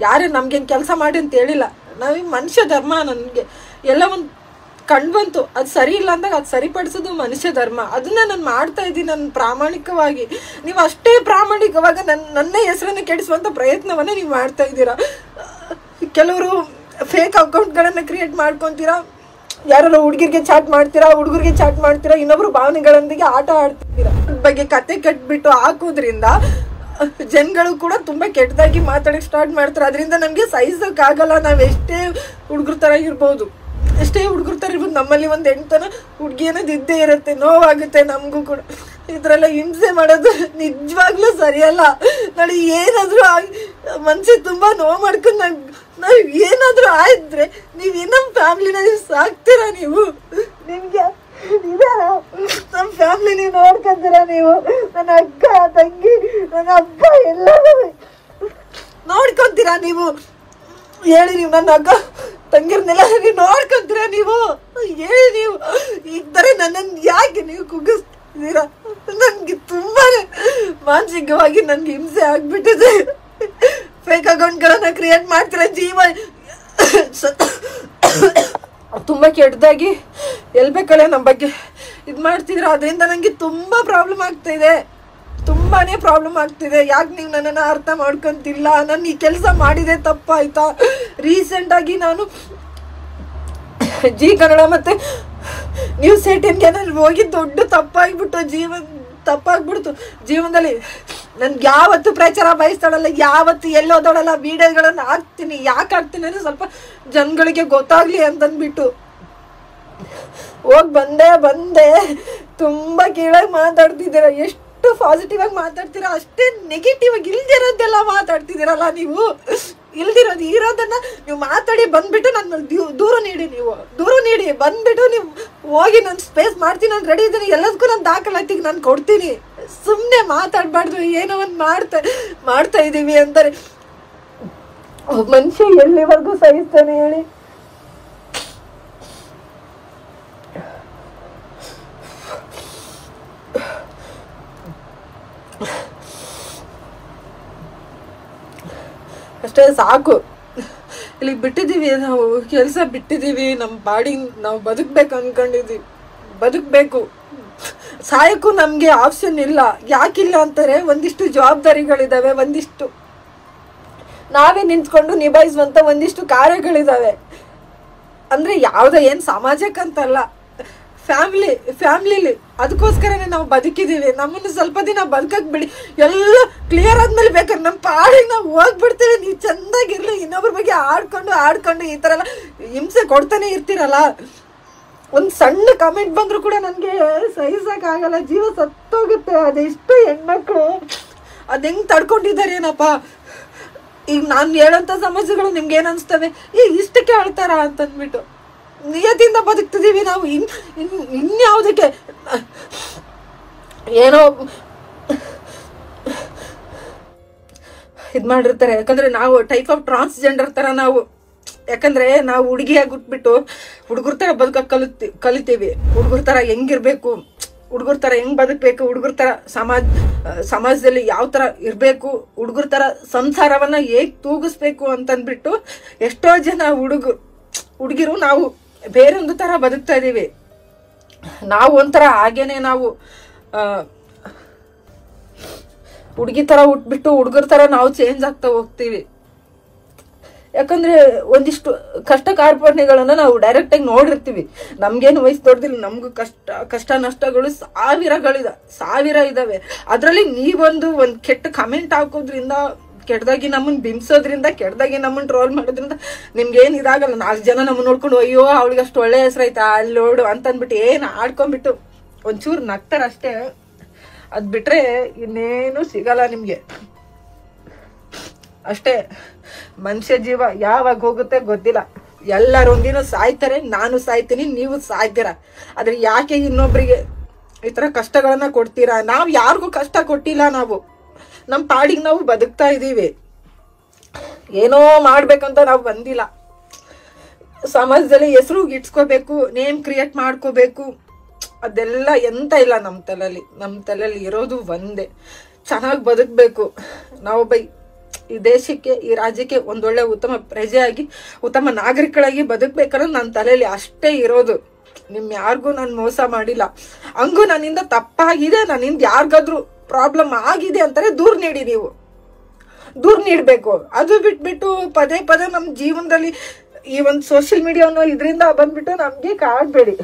ಯಾರೇ ನಮ್ಗೇನು ಕೆಲಸ ಮಾಡಿ ಅಂತ ಹೇಳಿಲ್ಲ. ನಾವೀಗ ಮನುಷ್ಯ ಧರ್ಮ ನನಗೆ ಎಲ್ಲ ಒಂದು ಕಂಡು ಬಂತು. ಅದು ಸರಿ ಇಲ್ಲ ಅಂದಾಗ ಅದು ಸರಿಪಡಿಸೋದು ಮನುಷ್ಯ ಧರ್ಮ. ಅದನ್ನ ನಾನು ಮಾಡ್ತಾ ಇದ್ದೀನಿ ನಾನು ಪ್ರಾಮಾಣಿಕವಾಗಿ. ನೀವು ಅಷ್ಟೇ ಪ್ರಾಮಾಣಿಕವಾಗಿ ನನ್ನ ಹೆಸರನ್ನು ಕೆಡಿಸುವಂಥ ಪ್ರಯತ್ನವನ್ನು ನೀವು ಮಾಡ್ತಾ ಇದ್ದೀರಾ. ಕೆಲವರು ಫೇಕ್ ಅಕೌಂಟ್ಗಳನ್ನು ಕ್ರಿಯೇಟ್ ಮಾಡ್ಕೊತೀರಾ, ಯಾರು ಹುಡುಗಿರಿಗೆ ಚಾಟ್ ಮಾಡ್ತೀರಾ, ಹುಡುಗರಿಗೆ ಚಾಟ್ ಮಾಡ್ತೀರಾ, ಇನ್ನೊಬ್ರು ಭಾವನೆಗಳೊಂದಿಗೆ ಆಟ ಆಡ್ತಿದ್ದೀರಾ. ಅದ್ರ ಬಗ್ಗೆ ಕತೆ ಕಟ್ಬಿಟ್ಟು ಹಾಕೋದ್ರಿಂದ ಜನಗಳು ಕೂಡ ತುಂಬ ಕೆಟ್ಟದಾಗಿ ಮಾತಾಡೋಕ್ಕೆ ಸ್ಟಾರ್ಟ್ ಮಾಡ್ತಾರೆ. ಅದರಿಂದ ನಮಗೆ ಸಹಿಸೋಕ್ಕಾಗಲ್ಲ. ನಾವು ಎಷ್ಟೇ ಹುಡುಗರ ಥರ ಇರ್ಬೋದು, ಎಷ್ಟೇ ಹುಡುಗರ ಥರ ಇರ್ಬೋದು, ನಮ್ಮಲ್ಲಿ ಒಂದು ಹೆಣ್ತನ ಹುಡುಗಿ ಅನ್ನೋದು ಇದ್ದೇ ಇರುತ್ತೆ. ನೋವಾಗುತ್ತೆ ನಮಗೂ ಕೂಡ. ಇದರೆಲ್ಲ ಹಿಂಸೆ ಮಾಡೋದು ನಿಜವಾಗ್ಲೂ ಸರಿಯಲ್ಲ. ನೋಡಿ ಏನಾದರೂ ಮನಸ್ಸಿಗೆ ತುಂಬ ನೋವು ಮಾಡ್ಕೊಂಡು ನಾವು ಏನಾದರೂ ಆಯಿದ್ರೆ ನೀವು ಇನ್ನೊಂದು ಫ್ಯಾಮ್ಲಿನ ನೀವು ಸಾಕ್ತೀರಾ? ನಿಮಗೆ ಇದಾರ ನಮ್ಮ ಫ್ಯಾಮ್ಲಿ ನೀವು ನೋಡ್ಕೊಂತೀರಾ? ನೀವು ನನ್ನ ಅಕ್ಕ ತಂಗಿ ನನ್ನ ಅಪ್ಪ ಎಲ್ಲರೂ ನೋಡ್ಕೊಂತೀರಾ? ನೀವು ಹೇಳಿ, ನೀವು ನನ್ನ ಅಕ್ಕ ತಂಗಿರ್ನೆಲ್ಲ ನೀವು ನೋಡ್ಕೊಂತೀರಾ? ನೀವು ಹೇಳಿ, ನೀವು ಈ ಥರ ನನ್ನನ್ನು ಯಾಕೆ ನೀವು ಕುಗ್ಗಿಸ್ತೀರಾ? ನನಗೆ ತುಂಬಾ ಮಾನಸಿಕವಾಗಿ ನನಗೆ ಹಿಂಸೆ ಆಗ್ಬಿಟ್ಟಿದೆ. ಫೇಕ್ ಅಕೌಂಟ್ಗಳನ್ನು ಕ್ರಿಯೇಟ್ ಮಾಡ್ತೀರಾ, ಜೀವ ತುಂಬ ಕೆಟ್ಟದಾಗಿ ಎಲ್ಬೇಕಳೆ ನಮ್ಮ ಬಗ್ಗೆ ಇದು ಮಾಡ್ತಿದ್ರೆ. ಅದರಿಂದ ನನಗೆ ತುಂಬ ಪ್ರಾಬ್ಲಮ್ ಆಗ್ತಾಯಿದೆ, ತುಂಬಾ ಪ್ರಾಬ್ಲಮ್ ಆಗ್ತಿದೆ. ಯಾಕೆ ನೀವು ನನ್ನನ್ನು ಅರ್ಥ ಮಾಡ್ಕೊತಿಲ್ಲ? ನಾನು ಈ ಕೆಲಸ ಮಾಡಿದೆ ತಪ್ಪಾಯ್ತಾ? ರೀಸೆಂಟಾಗಿ ನಾನು ಜಿ ಕನ್ನಡ ಮತ್ತು ನ್ಯೂಸ್ 18ಗೆ ನಾನು ಹೋಗಿ ದೊಡ್ಡ ತಪ್ಪಾಗ್ಬಿಡ್ತು ಜೀವನದಲ್ಲಿ. ನನ್ಗೆ ಯಾವತ್ತು ಪ್ರಚಾರ ಬಯಸ್ತಾಳಲ್ಲ, ಯಾವತ್ತು ಎಲ್ಲೋದೋಳಲ್ಲ, ವಿಡಿಯೋಗಳನ್ನು ಹಾಕ್ತೀನಿ. ಯಾಕೆ ಹಾಕ್ತೀನಿ ಅಂದರೆ ಸ್ವಲ್ಪ ಜನಗಳಿಗೆ ಗೊತ್ತಾಗಲಿ ಅಂತಂದ್ಬಿಟ್ಟು ಹೋಗಿ ಬಂದೆ. ತುಂಬ ಕೀಳಾಗಿ ಮಾತಾಡ್ತಿದ್ದೀರ. ಎಷ್ಟು ಪಾಸಿಟಿವ್ ಆಗಿ ಮಾತಾಡ್ತೀರಾ ಅಷ್ಟೇ ನೆಗೆಟಿವ್ ಆಗಿ ಇಲ್ದಿರೋದೆಲ್ಲ ಮಾತಾಡ್ತಿದ್ದೀರಲ್ಲ ನೀವು. ಇರೋದನ್ನ ನೀವು ಮಾತಾಡಿ ಬಂದ್ಬಿಟ್ಟು ನನ್ನ ದೂರ ನೀಡಿ ಬಂದ್ಬಿಟ್ಟು ನೀವು ಹೋಗಿ ನಾನು ಸ್ಪೇಸ್ ಮಾಡ್ತೀನಿ, ನಾನು ರೆಡಿ ಇದ್ದೀನಿ, ಎಲ್ಲದಕ್ಕೂ ನಾನು ದಾಖಲಾತಿಗೆ ನಾನು ಕೊಡ್ತೀನಿ. ಸುಮ್ಮನೆ ಮಾತಾಡಬಾರ್ದು. ಏನೋ ಒಂದು ಮಾಡ್ತಾ ಇದ್ದೀವಿ ಅಂತಾರೆ. ಮನುಷ್ಯ ಎಲ್ಲಿವರೆಗೂ ಸಹಿಸ್ತಾನೆ ಹೇಳಿ? ಅಷ್ಟೇ ಸಾಕು. ಇಲ್ಲಿಗೆ ಬಿಟ್ಟಿದ್ದೀವಿ, ನಾವು ಕೆಲಸ ಬಿಟ್ಟಿದ್ದೀವಿ, ನಮ್ಮ ಬಾಡಿ ನಾವು ಬದುಕಬೇಕು ಅಂದ್ಕೊಂಡಿದ್ದೀವಿ. ಬದುಕಬೇಕು, ಸಾಯಕ್ಕೂ ನಮಗೆ ಆಪ್ಷನ್ ಇಲ್ಲ. ಯಾಕಿಲ್ಲ ಅಂತಾರೆ, ಒಂದಿಷ್ಟು ಜವಾಬ್ದಾರಿಗಳಿದ್ದಾವೆ, ಒಂದಿಷ್ಟು ನಾವೇ ನಿಂತ್ಕೊಂಡು ನಿಭಾಯಿಸುವಂಥ ಒಂದಿಷ್ಟು ಕಾರ್ಯಗಳಿದ್ದಾವೆ. ಅಂದರೆ ಯಾವುದೋ ಏನು ಸಮಾಜಕ್ಕಂತಲ್ಲ, ಫ್ಯಾಮ್ಲಿಲಿ ಅದಕ್ಕೋಸ್ಕರನೇ ನಾವು ಬದುಕಿದ್ದೀವಿ. ನಮ್ಮನ್ನು ಸ್ವಲ್ಪ ದಿನ ಬದುಕಕ್ಕೆ ಬಿಡಿ. ಎಲ್ಲ ಕ್ಲಿಯರ್ ಆದ್ಮೇಲೆ ಬೇಕಾದ್ರೆ ನಮ್ಮ ಪಾಡಿಗೆ ನಾವು ಹೋಗ್ಬಿಡ್ತೀವಿ. ನೀವು ಚೆಂದಾಗಿರಲಿ. ಇನ್ನೊಬ್ರ ಬಗ್ಗೆ ಆಡ್ಕೊಂಡು ಈ ಥರ ಎಲ್ಲ ಹಿಂಸೆ ಕೊಡ್ತಾನೆ ಇರ್ತೀರಲ್ಲ. ಒಂದು ಸಣ್ಣ ಕಮೆಂಟ್ ಬಂದರೂ ಕೂಡ ನನಗೆ ಸಹಿಸೋಕ್ಕಾಗಲ್ಲ. ಜೀವ ಸತ್ತೋಗುತ್ತೆ. ಅದೆಷ್ಟು ಹೆಣ್ಮಕ್ಳು ಅದು ಹೆಂಗೆ ತಡ್ಕೊಂಡಿದ್ದಾರೆ ಏನಪ್ಪ. ಈಗ ನಾನು ಹೇಳೋಂಥ ಸಮಸ್ಯೆಗಳು ನಿಮ್ಗೆ ಏನು ಅನಿಸ್ತವೆ? ಇಷ್ಟಕ್ಕೆ ಹೇಳ್ತಾರ ಅಂತಂದ್ಬಿಟ್ಟು ನಿಯತಿಯಿಂದ ಬದುಕ್ತಿದ್ದೀವಿ ನಾವು. ಇನ್ಯಾವುದಕ್ಕೆ ಏನೋ ಇದು ಮಾಡಿರ್ತಾರೆ. ಯಾಕಂದರೆ ನಾವು ಟೈಪ್ ಆಫ್ ಟ್ರಾನ್ಸ್ಜೆಂಡರ್ ಥರ ನಾವು. ಯಾಕಂದರೆ ನಾವು ಹುಡುಗಿಯಾಗಿ ಹುಟ್ಬಿಟ್ಟು ಹುಡುಗರ ಥರ ಬದುಕಕ್ಕೆ ಕಲಿತೀವಿ. ಹುಡುಗರ ಥರ ಹೆಂಗಿರಬೇಕು, ಹುಡುಗರ ಥರ ಹೆಂಗೆ ಬದುಕಬೇಕು, ಹುಡುಗರ ಥರ ಸಮಾಜದಲ್ಲಿ ಯಾವ ಥರ ಇರಬೇಕು, ಹುಡುಗರ ಥರ ಸಂಸಾರವನ್ನು ಹೇಗೆ ತೂಗಿಸ್ಬೇಕು ಅಂತಂದ್ಬಿಟ್ಟು ಎಷ್ಟೋ ಜನ ಹುಡುಗಿರು ನಾವು ಬೇರೊಂದು ಥರ ಬದುಕ್ತಾ ಇದ್ದೀವಿ. ನಾವು ಒಂಥರ ಹಾಗೇನೆ ನಾವು ಹುಡುಗಿ ಥರ ಹುಟ್ಬಿಟ್ಟು ಹುಡುಗರ ಥರ ನಾವು ಚೇಂಜ್ ಆಗ್ತಾ ಹೋಗ್ತೀವಿ. ಯಾಕಂದರೆ ಒಂದಿಷ್ಟು ಕಷ್ಟ ಕಾರ್ಪಣ್ಯಗಳನ್ನು ನಾವು ಡೈರೆಕ್ಟಾಗಿ ನೋಡಿರ್ತೀವಿ. ನಮಗೇನು ವಯಸ್ಸು ದೊಡ್ಡದಿಲ್ಲ, ನಮಗೂ ಕಷ್ಟ ನಷ್ಟಗಳು ಸಾವಿರ ಇದ್ದಾವೆ. ಅದರಲ್ಲಿ ನೀವೊಂದು ಕೆಟ್ಟ ಕಮೆಂಟ್ ಹಾಕೋದ್ರಿಂದ, ಕೆಟ್ಟದಾಗಿ ನಮ್ಮನ್ನು ಬಿಂಬಿಸೋದ್ರಿಂದ, ಕೆಟ್ಟದಾಗಿ ನಮ್ಮನ್ನು ಟ್ರೋಲ್ ಮಾಡೋದ್ರಿಂದ ನಿಮ್ಗೇನು ಇದಾಗಲ್ಲ. 4 ಜನ ನಮ್ಮನ್ನು ನೋಡ್ಕೊಂಡು ಅಯ್ಯೋ ಅವಳಿಗೆ ಅಷ್ಟು ಒಳ್ಳೆ ಹೆಸರೈತಾ ಅಲ್ಲಿ ನೋಡು ಅಂತಂದ್ಬಿಟ್ಟು ಏನು ಆಡ್ಕೊಂಡ್ಬಿಟ್ಟು ಒಂಚೂರು ನಗ್ತಾರಷ್ಟೇ. ಅದು ಬಿಟ್ಟರೆ ಇನ್ನೇನು ಸಿಗಲ್ಲ ನಿಮಗೆ. ಅಷ್ಟೇ. ಮನುಷ್ಯ ಜೀವ ಯಾವಾಗ ಹೋಗುತ್ತೆ ಗೊತ್ತಿಲ್ಲ. ಎಲ್ಲರೂ ಒಂದಿನ ಸಾಯ್ತಾರೆ, ನಾನು ಸಾಯ್ತೀನಿ, ನೀವು ಸಾಯ್ತೀರಾ. ಆದರೆ ಯಾಕೆ ಇನ್ನೊಬ್ಬರಿಗೆ ಈ ಥರ ಕಷ್ಟಗಳನ್ನು ಕೊಡ್ತೀರಾ? ನಾವು ಯಾರಿಗೂ ಕಷ್ಟ ಕೊಟ್ಟಿಲ್ಲ. ನಾವು ನಮ್ಮ ಪಾಡಿಗೆ ನಾವು ಬದುಕ್ತಾ ಇದ್ದೀವಿ. ಏನೋ ಮಾಡ್ಬೇಕಂತ ನಾವು ಬಂದಿಲ್ಲ. ಸಮಾಜದಲ್ಲಿ ಹೆಸರು ಇಟ್ಸ್ಕೋಬೇಕು, ನೇಮ್ ಕ್ರಿಯೇಟ್ ಮಾಡ್ಕೋಬೇಕು, ಅದೆಲ್ಲ ಎಂತ ಇಲ್ಲ ನಮ್ಮ ತಲೆಯಲ್ಲಿ ಇರೋದು ಒಂದೇ, ಚೆನ್ನಾಗಿ ಬದುಕಬೇಕು. ನಾವೊಬ್ಬ ಈ ದೇಶಕ್ಕೆ, ಈ ರಾಜ್ಯಕ್ಕೆ ಒಂದೊಳ್ಳೆ ಉತ್ತಮ ಪ್ರಜೆಯಾಗಿ, ಉತ್ತಮ ನಾಗರಿಕಳಾಗಿ ಬದುಕ್ಬೇಕನ್ನೋ ನನ್ನ ತಲೆಯಲ್ಲಿ ಅಷ್ಟೇ ಇರೋದು. ನಿಮ್ ಯಾರಿಗೂ ನಾನು ಮೋಸ ಮಾಡಿಲ್ಲ. ಹಂಗೂ ನನ್ನಿಂದ ತಪ್ಪಾಗಿದೆ, ನನ್ನಿಂದ ಯಾರಿಗಾದ್ರೂ ಪ್ರಾಬ್ಲಮ್ ಆಗಿದೆ ಅಂತಾರೆ ದೂರ ನೀಡಿ, ನೀವು ದೂರ ನೀಡಬೇಕು. ಅದು ಬಿಟ್ಬಿಟ್ಟು ಪದೇ ಪದೇ ನಮ್ಮ ಜೀವನದಲ್ಲಿ ಈ ಒಂದು ಸೋಷಿಯಲ್ ಮೀಡಿಯಾವನ್ನು ಇದರಿಂದ ಬಂದ್ಬಿಟ್ಟು ನಮ್ಗೆ ಕಾಡ್ಬೇಡಿ.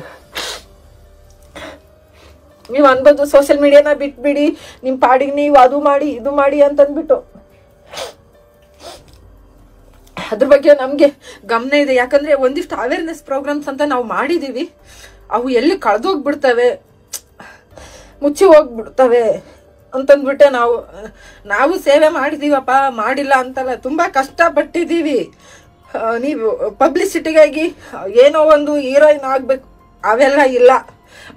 ನೀವು ಅನ್ಬೋದು ಸೋಷಿಯಲ್ ಮೀಡಿಯಾನ ಬಿಟ್ಬಿಡಿ, ನಿಮ್ ಪಾಡಿಗೆ ನೀವು ಅದು ಮಾಡಿ ಇದು ಮಾಡಿ ಅಂತಂದ್ಬಿಟ್ಟು. ಅದ್ರ ಬಗ್ಗೆ ನಮ್ಗೆ ಗಮನ ಇದೆ. ಯಾಕಂದ್ರೆ ಒಂದಿಷ್ಟು ಅವೇರ್ನೆಸ್ ಪ್ರೋಗ್ರಾಮ್ಸ್ ಅಂತ ನಾವು ಮಾಡಿದೀವಿ, ಅವು ಎಲ್ಲಿ ಕಳೆದೋಗ್ಬಿಡ್ತವೆ, ಮುಚ್ಚಿ ಹೋಗ್ಬಿಡ್ತವೆ ಅಂತಂದ್ಬಿಟ್ಟೆ ನಾವು ಸೇವೆ ಮಾಡಿದೀವಪ್ಪ, ಮಾಡಿಲ್ಲ ಅಂತಲ್ಲ, ತುಂಬಾ ಕಷ್ಟಪಟ್ಟಿದೀವಿ. ನೀವು ಪಬ್ಲಿಸಿಟಿಗಾಗಿ ಏನೋ ಒಂದು ಹೀರೋಯಿನ್ ಆಗ್ಬೇಕು ಅವೆಲ್ಲ ಇಲ್ಲ.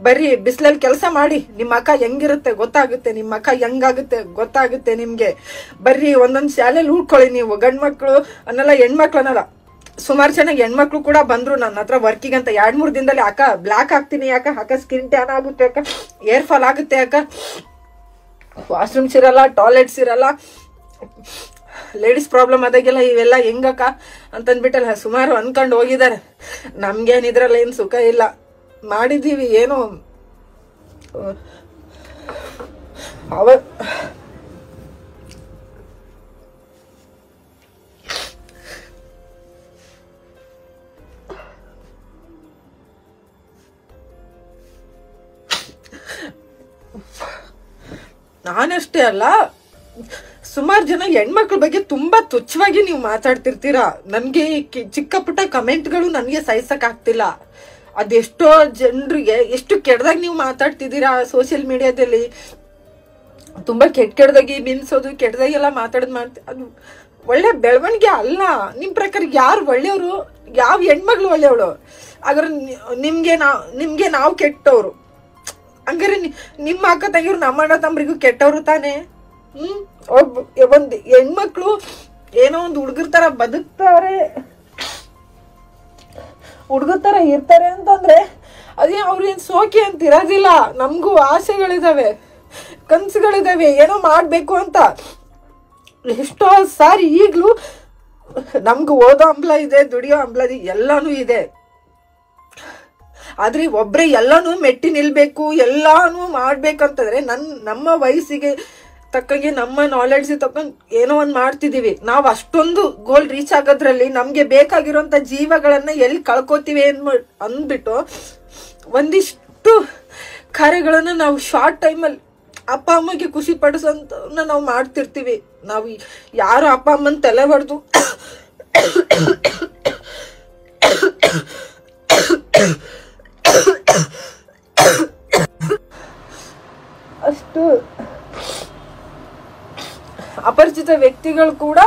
ಬರೀ ಬಿಸಿಲಲ್ಲಿ ಕೆಲಸ ಮಾಡಿ ನಿಮ್ಮ ಅಕ್ಕ ಹೆಂಗಿರುತ್ತೆ ಗೊತ್ತಾಗುತ್ತೆ, ನಿಮ್ಮ ಅಕ್ಕ ಹೆಂಗಾಗುತ್ತೆ ಗೊತ್ತಾಗುತ್ತೆ ನಿಮ್ಗೆ. ಬರ್ರಿ ಒಂದೊಂದು ಶಾಲೆಯಲ್ಲಿ ಉಳ್ಕೊಳ್ಳಿ ನೀವು. ಗಂಡ್ ಮಕ್ಳು ಅನ್ನಲ್ಲ, ಹೆಣ್ಮಕ್ಳು ಅನ್ನಲ್ಲ, ಸುಮಾರು ಜನ ಹೆಣ್ಮಕ್ಳು ಕೂಡ ಬಂದ್ರು ನನ್ನ ಹತ್ರ ವರ್ಕಿಗೆ ಅಂತ. 2-3 ದಿನದಲ್ಲಿ ಅಕ್ಕ ಬ್ಲಾಕ್ ಆಗ್ತೀನಿ, ಅಕ್ಕ ಸ್ಕಿನ್ ಟ್ಯಾನ್ ಆಗುತ್ತೆ, ಅಕ್ಕ ಏರ್ ಫಾಲ್ ಆಗುತ್ತೆ, ಅಕ್ಕ ವಾಶ್ರೂಮ್ಸ್ ಇರಲ್ಲ, ಟಾಯ್ಲೆಟ್ಸ್ ಇರಲ್ಲ, ಲೇಡೀಸ್ ಪ್ರಾಬ್ಲಮ್ ಆದಾಗೆಲ್ಲ ಇವೆಲ್ಲ ಹೆಂಗಕ್ಕ ಅಂತಂದ್ಬಿಟ್ಟಲ್ಲ ಸುಮಾರು ಅನ್ಕೊಂಡು ಹೋಗಿದ್ದಾರೆ. ನಮ್ಗೇನಿದ್ರಲ್ಲ ಏನು ಸುಖ ಇಲ್ಲ, ಮಾಡಿದೀವಿ ಏನೋ ನಾನಷ್ಟೇ ಅಲ್ಲ, ಸುಮಾರು ಜನ ಹೆಣ್ಮಕ್ಳ ಬಗ್ಗೆ ತುಂಬಾ ತುಚ್ಛವಾಗಿ ನೀವು ಮಾತಾಡ್ತಿರ್ತೀರಾ. ನನ್ಗೆ ಚಿಕ್ಕ ಪುಟ್ಟ ಕಮೆಂಟ್ಗಳು ನನಗೆ ಸಹಿಸಕ್ ಆಗ್ತಿಲ್ಲ. ಅದೆಷ್ಟೋ ಜನರಿಗೆ ಎಷ್ಟು ಕೆಟ್ಟದಾಗಿ ನೀವು ಮಾತಾಡ್ತಿದ್ದೀರಾ ಸೋಷಿಯಲ್ ಮೀಡಿಯಾದಲ್ಲಿ. ತುಂಬಾ ಕೆಟ್ಟದಾಗಿ ಬಿನ್ಸೋದು, ಕೆಟ್ಟದಾಗೆಲ್ಲ ಅದು ಒಳ್ಳೆ ಬೆಳವಣಿಗೆ ಅಲ್ಲ. ನಿಮ್ ಪ್ರಕಾರ ಯಾರು ಒಳ್ಳೆಯವರು, ಯಾವ ಹೆಣ್ಮಗಳು ಒಳ್ಳೆಯವಳು? ಹಾಗಾದ್ರೆ ನಿಮ್ಗೆ ನಾವು ಕೆಟ್ಟವ್ರು. ಹಂಗಾರೆ ನಿಮ್ಮ ಅಕ್ಕ ತಂಗಿರು ನಮ್ಮ ಅಣ್ಣ ತಮ್ಮರಿಗೂ ಕೆಟ್ಟವ್ರು ತಾನೆ. ಒಂದ್ ಹೆಣ್ಮಕ್ಳು ಏನೋ ಒಂದು ಹುಡುಗರ ತರ ಬದುಕ್ತಾರೆ, ಹುಡುಗರ ತರ ಇರ್ತಾರೆ ಅಂತಂದ್ರೆ ಅದೇ ಅವ್ರೇನ್ ಸೋಕಿ ಅಂತ ಇರೋದಿಲ್ಲ. ನಮಗೂ ಆಸೆಗಳಿದಾವೆ, ಕನ್ಸುಗಳಿದಾವೆ, ಏನೋ ಮಾಡ್ಬೇಕು ಅಂತ. ಎಷ್ಟೋ ಸಾರಿ ಈಗ್ಲೂ ನಮ್ಗೂ ಓದೋ ಹಂಬಲ ಇದೆ, ದುಡಿಯೋ ಹಂಬಲ ಇದೆ, ಎಲ್ಲಾನು ಇದೆ. ಆದ್ರೆ ಒಬ್ರೆ ಎಲ್ಲಾನು ಮೆಟ್ಟಿ ನಿಲ್ಬೇಕು, ಎಲ್ಲಾನು ಮಾಡ್ಬೇಕಂತಂದ್ರೆ ನಮ್ಮ ವಯಸ್ಸಿಗೆ ತಕ್ಕಂಗೆ, ನಮ್ಮ ನಾಲೆಡ್ಜ್ ತಕ್ಕಂಗೆ ಏನೋ ಒಂದ್ ಮಾಡ್ತಿದೀವಿ. ನಾವ್ ಅಷ್ಟೊಂದು ಗೋಲ್ ರೀಚ್ ಆಗೋದ್ರಲ್ಲಿ ನಮ್ಗೆ ಬೇಕಾಗಿರೋಂಥ ಜೀವಗಳನ್ನ ಎಲ್ಲಿ ಕಳ್ಕೊತೀವಿ ಅಂದ್ಬಿಟ್ಟು ಒಂದಿಷ್ಟು ಕಾರ್ಯಗಳನ್ನ ನಾವು ಶಾರ್ಟ್ ಟೈಮಲ್ಲಿ ಅಪ್ಪ ಅಮ್ಮಗೆ ಖುಷಿ ಪಡಿಸೋಂತ ನಾವು ಮಾಡ್ತಿರ್ತೀವಿ. ನಾವು ಯಾರು ಅಪ್ಪ ಅಮ್ಮನ ತಲೆ ಹೊಡೆದು ಅಷ್ಟು ಅಪರಿಚಿತ ವ್ಯಕ್ತಿಗಳು ಕೂಡ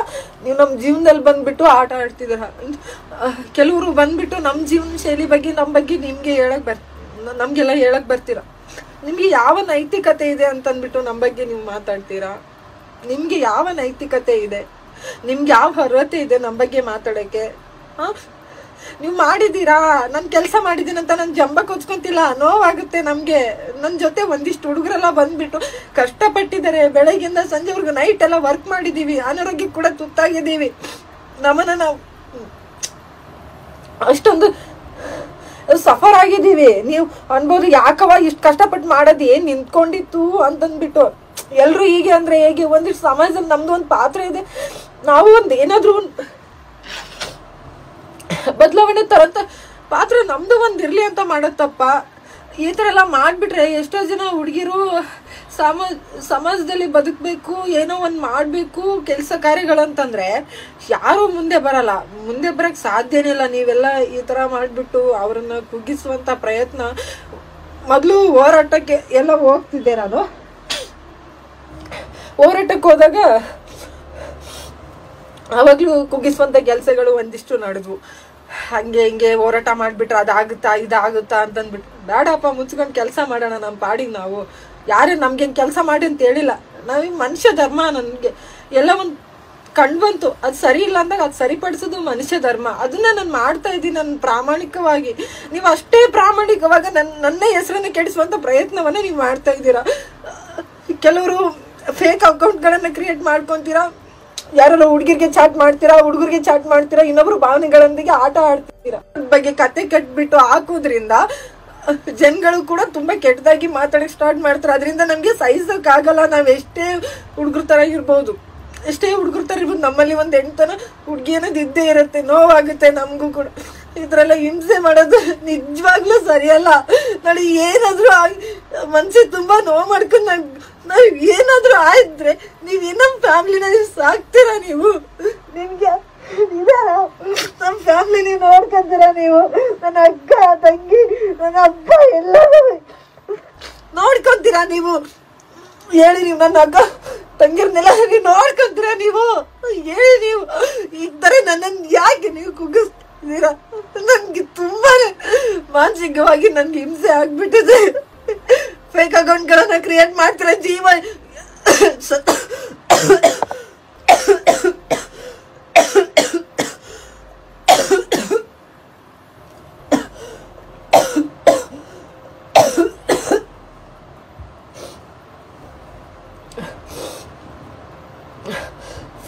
ನೀವು ನಮ್ಮ ಜೀವನದಲ್ಲಿ ಬಂದ್ಬಿಟ್ಟು ಆಟ ಆಡ್ತಿದಾರ. ಕೆಲವರು ಬಂದ್ಬಿಟ್ಟು ನಮ್ಮ ಜೀವನ ಶೈಲಿ ಬಗ್ಗೆ, ನಮ್ಮ ಬಗ್ಗೆ ನಮ್ಗೆಲ್ಲ ಹೇಳಕ್ ಬರ್ತೀರಾ. ನಿಮ್ಗೆ ಯಾವ ನೈತಿಕತೆ ಇದೆ ಅಂತಂದ್ಬಿಟ್ಟು ನಮ್ಮ ಬಗ್ಗೆ ನೀವು ಮಾತಾಡ್ತೀರಾ? ನಿಮ್ಗೆ ಯಾವ ನೈತಿಕತೆ ಇದೆ? ನಿಮ್ಗೆ ಯಾವ ಅರ್ಹತೆ ಇದೆ ನಮ್ಮ ಬಗ್ಗೆ ಮಾತಾಡಕ್ಕೆ? ನೀವು ಮಾಡಿದೀರಾ? ನಾನು ಕೆಲಸ ಮಾಡಿದ್ದೀನಿ ಅಂತ ನಾನು ಜಂಬ ಕೊಚ್ಕೊಂತಿಲ್ಲ, ನೋವಾಗುತ್ತೆ ನಮ್ಗೆ. ನನ್ನ ಜೊತೆ ಒಂದಿಷ್ಟು ಹುಡುಗರೆಲ್ಲ ಬಂದ್ಬಿಟ್ಟು ಕಷ್ಟಪಟ್ಟಿದ್ದಾರೆ, ಬೆಳಗ್ಗಿಂದ ಸಂಜೆವರೆಗೂ ನೈಟ್ ಎಲ್ಲ ವರ್ಕ್ ಮಾಡಿದೀವಿ, ಅನಾರೋಗ್ಯ ಕೂಡ ತುತ್ತಾಗಿದ್ದೀವಿ. ನಮ್ಮನ್ನ ನಾವು ಅಷ್ಟೊಂದು ಸಫರ್ ಆಗಿದ್ದೀವಿ. ನೀವು ಅನ್ಬೋದು ಯಾಕವ ಇಷ್ಟು ಕಷ್ಟಪಟ್ಟು ಮಾಡೋದು ಏನ್ ನಿಂತ್ಕೊಂಡಿತ್ತು ಅಂತಂದ್ಬಿಟ್ಟು. ಎಲ್ರು ಹೀಗೆ ಅಂದ್ರೆ ಹೇಗೆ? ಒಂದಿಷ್ಟು ಸಮಾಜದಲ್ಲಿ ನಮ್ದು ಒಂದು ಪಾತ್ರ ಇದೆ, ನಾವು ಒಂದು ಏನಾದ್ರು ಬದಲಾವಣೆ ತರಂತ ಪಾತ್ರ ನಮ್ದು ಒಂದ್ ಇರ್ಲಿ ಅಂತ ಮಾಡತ್ತಪ್ಪ. ಈ ತರ ಎಲ್ಲ ಮಾಡ್ಬಿಟ್ರೆ ಎಷ್ಟೋ ಜನ ಹುಡುಗಿರು ಸಮಾಜದಲ್ಲಿ ಬದುಕ್ಬೇಕು, ಏನೋ ಒಂದ್ ಮಾಡ್ಬೇಕು ಕೆಲಸ ಕಾರ್ಯಗಳಂತಂದ್ರೆ ಯಾರು ಮುಂದೆ ಬರಲ್ಲ. ಮುಂದೆ ಬರಕ್ ಸಾಧ್ಯನೇ ಇಲ್ಲ. ನೀವೆಲ್ಲ ಈ ತರ ಮಾಡ್ಬಿಟ್ಟು ಅವ್ರನ್ನ ಕುಗ್ಗಿಸುವಂತ ಪ್ರಯತ್ನ. ಮೊದ್ಲು ಹೋರಾಟಕ್ಕೆ ಎಲ್ಲ ಹೋಗ್ತಿದ್ದೆ ನಾನು. ಹೋರಾಟಕ್ಕೆ ಹೋದಾಗ ಅವಾಗ್ಲೂ ಕುಗ್ಗಿಸುವಂತ ಕೆಲ್ಸಗಳು ಒಂದಿಷ್ಟು ನಡೆದ್ವು. ಹಂಗೆ ಹಿಂಗೆ ಹೋರಾಟ ಮಾಡ್ಬಿಟ್ರೆ ಅದಾಗುತ್ತಾ ಇದಾಗುತ್ತಾ ಅಂತಂದ್ಬಿಟ್ಟು, ಬೇಡಪ್ಪ ಮುಚ್ಕೊಂಡು ಕೆಲಸ ಮಾಡೋಣ ನಮ್ಮ ಪಾಡಿಗೆ ನಾವು. ಯಾರೇ ನಮ್ಗೆ ಕೆಲಸ ಮಾಡಿ ಅಂತ ಹೇಳಿಲ್ಲ. ನಾವೀಗ ಮನುಷ್ಯ ಧರ್ಮ. ನನಗೆ ಎಲ್ಲ ಒಂದು ಕಂಡ್ಬಂತು, ಅದು ಸರಿ ಇಲ್ಲ ಅಂದಾಗ ಅದು ಸರಿಪಡಿಸೋದು ಮನುಷ್ಯ ಧರ್ಮ. ಅದನ್ನ ನಾನು ಮಾಡ್ತಾ ಇದ್ದೀನಿ ನನ್ನ ಪ್ರಾಮಾಣಿಕವಾಗಿ. ನೀವು ಅಷ್ಟೇ ಪ್ರಾಮಾಣಿಕವಾಗಿ ನನ್ನ ಹೆಸರನ್ನು ಕೆಡಿಸುವಂತ ಪ್ರಯತ್ನವನ್ನ ನೀವು ಮಾಡ್ತಾ ಇದ್ದೀರಾ. ಕೆಲವರು ಫೇಕ್ ಅಕೌಂಟ್ಗಳನ್ನ ಕ್ರಿಯೇಟ್ ಮಾಡ್ಕೊಂತೀರಾ. ಯಾರು ಹುಡುಗಿರ್ಗೆ ಚಾಟ್ ಮಾಡ್ತೀರಾ, ಹುಡುಗರಿಗೆ ಚಾಟ್ ಮಾಡ್ತೀರಾ, ಇನ್ನೊಬ್ರು ಭಾವನೆಗಳೊಂದಿಗೆ ಆಟ ಆಡ್ತೀರಾ. ಬಗ್ಗೆ ಕತೆ ಕಟ್ಬಿಟ್ಟು ಹಾಕೋದ್ರಿಂದ ಜನಗಳು ಕೂಡ ತುಂಬಾ ಕೆಟ್ಟದಾಗಿ ಮಾತಾಡಕ್ ಸ್ಟಾರ್ಟ್ ಮಾಡ್ತಾರೆ. ಅದರಿಂದ ನಮ್ಗೆ ಸಹಿಸಕ್ಕಾಗಲ್ಲ. ನಾವ್ ಎಷ್ಟೇ ಹುಡುಗರ ತರ ಇರ್ಬೋದು, ಎಷ್ಟೇ ಹುಡುಗರ ತರ ಇರ್ಬೋದು, ನಮ್ಮಲ್ಲಿ ಒಂದ್ ಹೆಣ್ತನ ಹುಡುಗಿ ಅನ್ನೋದು ಇದ್ದೇ ಇರುತ್ತೆ. ನೋವಾಗುತ್ತೆ ನಮಗೂ ಕೂಡ. ಇದ್ರೆಲ್ಲ ಹಿಂಸೆ ಮಾಡೋದು ನಿಜವಾಗ್ಲೂ ಸರಿಯಲ್ಲ. ನಾಳೆ ಏನಾದ್ರು ಮನ್ಸಿಗೆ ತುಂಬಾ ನೋವು ಮಾಡ್ಕೊಂಡು ನಾವ್ ಏನಾದ್ರು ಆಯ್ದ್ರೆ ನೀವ್ ಇನ್ನೊಂದ್ ಫ್ಯಾಮಿಲಿನ ಸಾಕ್ತೀರಾ? ನಿಮ್ಗೆ ನಮ್ ಫ್ಯಾಮಿಲಿ ನೀವು ನೋಡ್ಕೊಂತೀರಾ? ನನ್ನ ಅಕ್ಕ ತಂಗಿ ನನ್ನ ಅಪ್ಪ ಎಲ್ಲರೂ ನೋಡ್ಕೊಂತೀರಾ? ಹೇಳಿ, ನನ್ನ ಅಕ್ಕ ತಂಗಿರ್ನೆಲ್ಲ ನೋಡ್ಕೊಂತೀರಾ? ಹೇಳಿ, ಈ ತರ ನನ್ನನ್ನು ಯಾಕೆ ಕುಗ್ಗಿಸ್ತೀರಾ? ನನ್ಗೆ ತುಂಬಾನೇ ಮಾನಸಿಕವಾಗಿ ನನ್ಗೆ ಹಿಂಸೆ ಆಗ್ಬಿಟ್ಟಿದೆ. ಫೇಕ್ ಅಕೌಂಟ್ಗಳನ್ನ ಕ್ರಿಯೇಟ್ ಮಾಡ್ತೀರಾ. ಜೀವ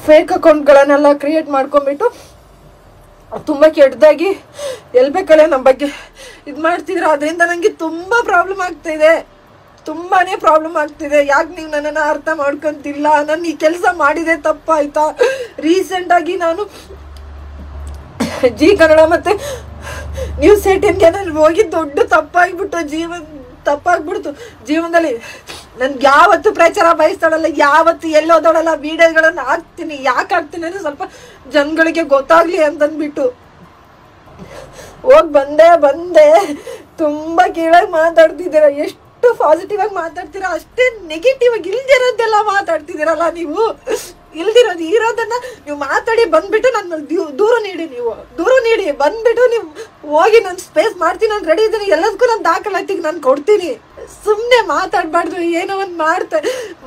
ಫೇಕ್ ಅಕೌಂಟ್ಗಳನ್ನೆಲ್ಲ ಕ್ರಿಯೇಟ್ ಮಾಡ್ಕೊಂಡ್ಬಿಟ್ಟು ತುಂಬಾ ಕೆಟ್ಟದಾಗಿ ಎಲ್ಬೇಕಲ್ಲೇ ನಮ್ಮ ಬಗ್ಗೆ ಮಾಡ್ತಿದ್ರ. ಅದರಿಂದ ನಂಗೆ ತುಂಬಾ ಪ್ರಾಬ್ಲಮ್ ಆಗ್ತಿದೆ, ತುಂಬಾನೇ ಪ್ರಾಬ್ಲಮ್ ಆಗ್ತಿದೆ. ಯಾಕೆ ನೀವು ನನ್ನನ್ನು ಅರ್ಥ ಮಾಡ್ಕೊಂತಿಲ್ಲ? ನಾನು ಈ ಕೆಲಸ ಮಾಡಿದೆ ತಪ್ಪಾಯ್ತಾ? ರೀಸೆಂಟ್ ಆಗಿ ನಾನು ಜಿ ಕನ್ನಡ ಮತ್ತೆ ನ್ಯೂಸ್ 18ಗೆ ನಾನು ಹೋಗಿ ದೊಡ್ಡ ತಪ್ಪಾಗ್ಬಿಡ್ತು ಜೀವನದಲ್ಲಿ. ನನ್ಗೆ ಯಾವತ್ತು ಪ್ರಚಾರ ಬಯಸ್ತಾಳಲ್ಲ, ಯಾವತ್ತು ಎಲ್ಲೋದೋಳಲ್ಲ, ವಿಡಿಯೋಗಳನ್ನ ಹಾಕ್ತೀನಿ. ಯಾಕೆ ಹಾಕ್ತೀನಿ ಅಂದ್ರೆ ಸ್ವಲ್ಪ ಜನಗಳಿಗೆ ಗೊತ್ತಾಗ್ಲಿ ಅಂತಂದ್ಬಿಟ್ಟು ಹೋಗಿ ಬಂದೆ. ತುಂಬಾ ಕೀಳಾಗಿ ಮಾತಾಡ್ತಿದ್ದೀರಾ. ಎಷ್ಟು ಪಾಸಿಟಿವ್ ಆಗಿ ಮಾತಾಡ್ತೀರಾ, ಅಷ್ಟೇ ನೆಗೆಟಿವ್ ಆಗಿ ಇಲ್ದಿರೋದೆಲ್ಲ ಮಾತಾಡ್ತಿದ್ದೀರಲ್ಲ ನೀವು. ಇರೋದನ್ನ ನೀವು ಮಾತಾಡಿ ಬಂದ್ಬಿಟ್ಟು ನನ್ನ ದೂರ ನೀಡಿ ಬಂದ್ಬಿಟ್ಟು ನೀವು ಹೋಗಿ ನಾನು ಸ್ಪೇಸ್ ಮಾಡ್ತೀನಿ, ನಾನು ರೆಡಿ ಇದ್ದೀನಿ, ಎಲ್ಲದಕ್ಕೂ ನಾನು ದಾಖಲಾತಿಗೆ ನಾನು ಕೊಡ್ತೀನಿ. ಸುಮ್ಮನೆ ಮಾತಾಡ್ಬಾರ್ದು. ಏನೋ ಒಂದು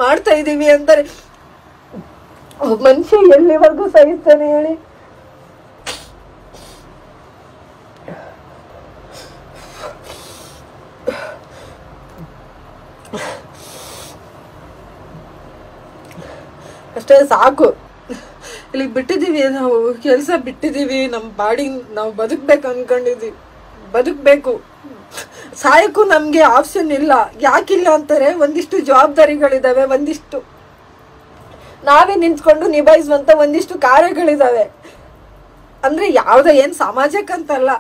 ಮಾಡ್ತಾ ಇದೀವಿ ಅಂತಾರೆ. ಮನುಷ್ಯ ಎಲ್ಲಿವರೆಗೂ ಸಹಿಸ್ತಾನೆ ಹೇಳಿ? ಅಷ್ಟೇ ಸಾಕು. ಇಲ್ಲಿ ಬಿಟ್ಟಿದೀವಿ, ನಾವು ಕೆಲಸ ಬಿಟ್ಟಿದೀವಿ, ನಮ್ಮ ಬಾಡಿ ನಾವು ಬದುಕ್ಬೇಕು ಅನ್ಕೊಂಡಿದೀವಿ. ಬದುಕ್ಬೇಕು, ಸಾಯಕ್ಕೂ ನಮ್ಗೆ ಆಪ್ಷನ್ ಇಲ್ಲ. ಯಾಕಿಲ್ಲ ಅಂತಾರೆ, ಒಂದಿಷ್ಟು ಜವಾಬ್ದಾರಿಗಳಿದಾವೆ, ಒಂದಿಷ್ಟು ನಾವೇ ನಿಂತ್ಕೊಂಡು ನಿಭಾಯಿಸುವಂತ ಒಂದಿಷ್ಟು ಕಾರ್ಯಗಳಿದಾವೆ. ಅಂದ್ರೆ ಯಾವ್ದೋ ಏನ್ ಸಮಾಜಕ್ಕಂತಲ್ಲ,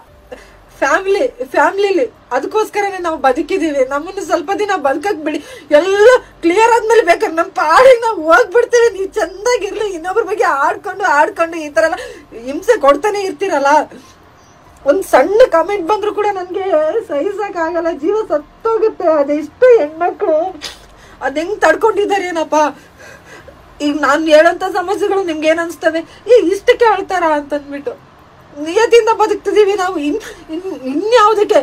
ಫ್ಯಾಮಿಲಿಲಿ ಅದಕ್ಕೋಸ್ಕರನೇ ನಾವು ಬದುಕಿದೀವಿ. ನಮ್ಮನ್ನು ಸ್ವಲ್ಪ ದಿನ ಬದುಕಕ್ ಬಿಡಿ. ಎಲ್ಲ ಕ್ಲಿಯರ್ ಆದ್ಮೇಲೆ ಬೇಕಾದ್ರೆ ನಮ್ಮ ಪಾಡಿಗೆ ನಾವು ಹೋಗ್ಬಿಡ್ತೀವಿ. ನೀವು ಚಂದಾಗಿರ್ಲಿ. ಇನ್ನೊಬ್ರ ಬಗ್ಗೆ ಆಡ್ಕೊಂಡು ಈ ತರ ಎಲ್ಲ ಹಿಂಸೆ ಕೊಡ್ತಾನೆ ಇರ್ತೀರಲ್ಲ. ಒಂದ್ ಸಣ್ಣ ಕಮೆಂಟ್ ಬಂದ್ರು ಕೂಡ ನನ್ಗೆ ಸಹಿಸಕ್ಕಾಗಲ್ಲ. ಜೀವ ಸತ್ತೋಗುತ್ತೆ. ಅದೆಷ್ಟು ಹೆಣ್ಮಕ್ಳು ಅದ್ ಹೆಂಗ್ ತಡ್ಕೊಂಡಿದ್ದಾರೆ ಏನಪ್ಪ. ಈಗ ನಾನು ಹೇಳೋಂಥ ಸಮಸ್ಯೆಗಳು ನಿಮ್ಗೆ ಏನ್ ಅನ್ಸ್ತದೆ, ಇಷ್ಟಕ್ಕೆ ಹೇಳ್ತಾರ ಅಂತಂದ್ಬಿಟ್ಟು. ನಿಯತಿಯಿಂದ ಬದುಕ್ತಿದೀವಿ ನಾವು. ಇನ್ಯಾವುದಕ್ಕೆ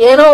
ಏನೋ